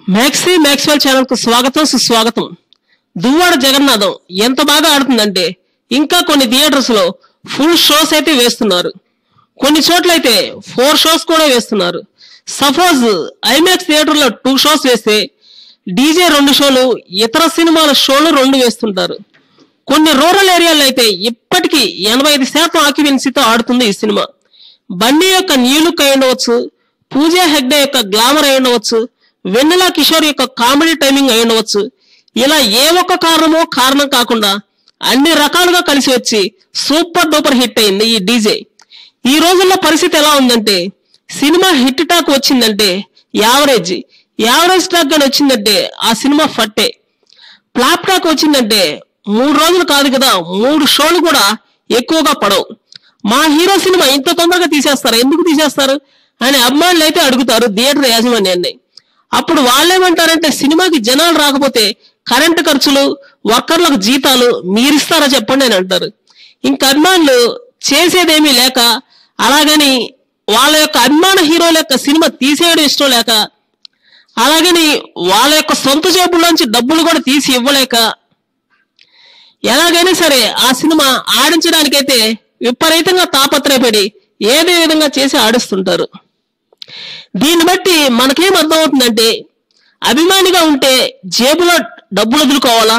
Maxwell channel को स्वागतम सुस्वागतम। दुव्वाड़ जगन्नाथం ఎంత బాగా ఆడుతుందంటే ఇంకా కొన్ని థియేటర్స్ లో ఫుల్ షోస్ అయితే వేస్తున్నారు, కొన్ని చోట్ల అయితే 4 షోస్ కూడా వేస్తున్నారు। సపోజ్ ఐమాక్స్ థియేటర్ లో 2 షోస్ వేస్తే డీజే 2 షోలు, ఇతర సినిమాల షోలు 2 వేస్తుంటారు। కొన్ని రూరల్ ఏరియాల్లో అయితే ఇప్పటికీ 85% ఆక్యుపెన్సీతో ఆడుతుంది ఈ సినిమా। బన్నీ యొక్క న్యూ లుక్ అయి ఉండవచ్చు, పూజా హెగ్డే యొక్క గ్లామర్ అయి ఉండవచ్చు, వెన్నెల కిషోర్ యొక్క కామెడీ టైమింగ్ అయి ఉండవచ్చు। ఇలా ఏ ఒక్క కారణం కాకుండా అన్ని రకాలుగా కలిసి వచ్చి సూపర్ డూపర్ హిట్ అయింది ఈ డీజే। ఈ రోజుల్లో పరిస్థితి ఎలా ఉందంటే సినిమా హిట్ టాక్ వచ్చిందంటే యావరేజ్ టాక్ గాని వచ్చిందంటే ఆ సినిమా ఫట్టే। ఫ్లాప్ టాక్ వచ్చిందంటే 3 రోజులు కాదు కదా 3 షోలు కూడా ఎక్కువగా పడవు। మా హీరో సినిమా ఇంత తొందరగా తీసేస్తారు, ఎందుకు తీసేస్తారు అని అభిమానులు అయితే అడుగుతారు థియేటర్ యాజమాన్యాన్ని। అప్పుడు వాళ్ళేమంటారంటే సినిమాకి జనాలు రాకపోతే కరెంటు ఖర్చులు, వర్కర్లకు జీతాలు మీరిస్తారా చెప్పండి అని అంటారు। ఇంకా అభిమానులు చేసేదేమీ లేక, అలాగని వాళ్ళ యొక్క అభిమాన హీరోల యొక్క సినిమా తీసేయడం ఇష్టం లేక, అలాగని వాళ్ళ యొక్క సొంత జేబుల్లోంచి డబ్బులు కూడా తీసి ఇవ్వలేక, ఎలాగైనా సరే ఆ సినిమా ఆడించడానికైతే విపరీతంగా తాపత్రయపడి ఏదో విధంగా చేసి ఆడిస్తుంటారు। దీన్ని బట్టి మనకేం అర్థమవుతుందంటే అభిమానిగా ఉంటే జేబులో డబ్బులు వదులుకోవాలా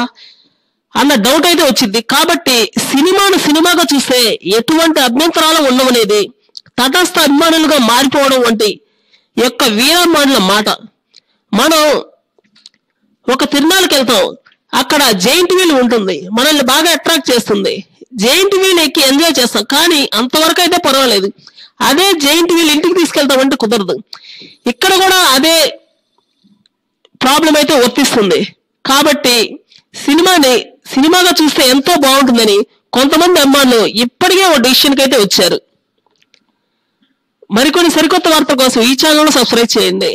అన్న డౌట్ అయితే వచ్చింది। కాబట్టి సినిమాను సినిమాగా చూస్తే ఎటువంటి అభ్యంతరాలు ఉండవనేది తటస్థ అభిమానులుగా మారిపోవడం వంటి యొక్క వీరాభిమానుల మాట। మనం ఒక తిరునాళ్ళకి వెళ్తాం, అక్కడ జైంట్ వీల్ ఉంటుంది, మనల్ని బాగా అట్రాక్ట్ చేస్తుంది, జైంట్ వీల్ ఎక్కి ఎంజాయ్ చేస్తాం, కానీ అంతవరకు అయితే పర్వాలేదు। అదే జైంట్ వీల్ ఇంటికి తీసుకెళ్తామంటే కుదరదు। ఇక్కడ కూడా అదే ప్రాబ్లం అయితే వర్తిస్తుంది। కాబట్టి సినిమాని సినిమాగా చూస్తే ఎంతో బాగుంటుందని కొంతమంది అమ్మాయిలు ఇప్పటికే ఓ డిసిషన్కి అయితే వచ్చారు। మరికొన్ని సరికొత్త వార్తల కోసం ఈ ఛానల్ సబ్స్క్రైబ్ చేయండి।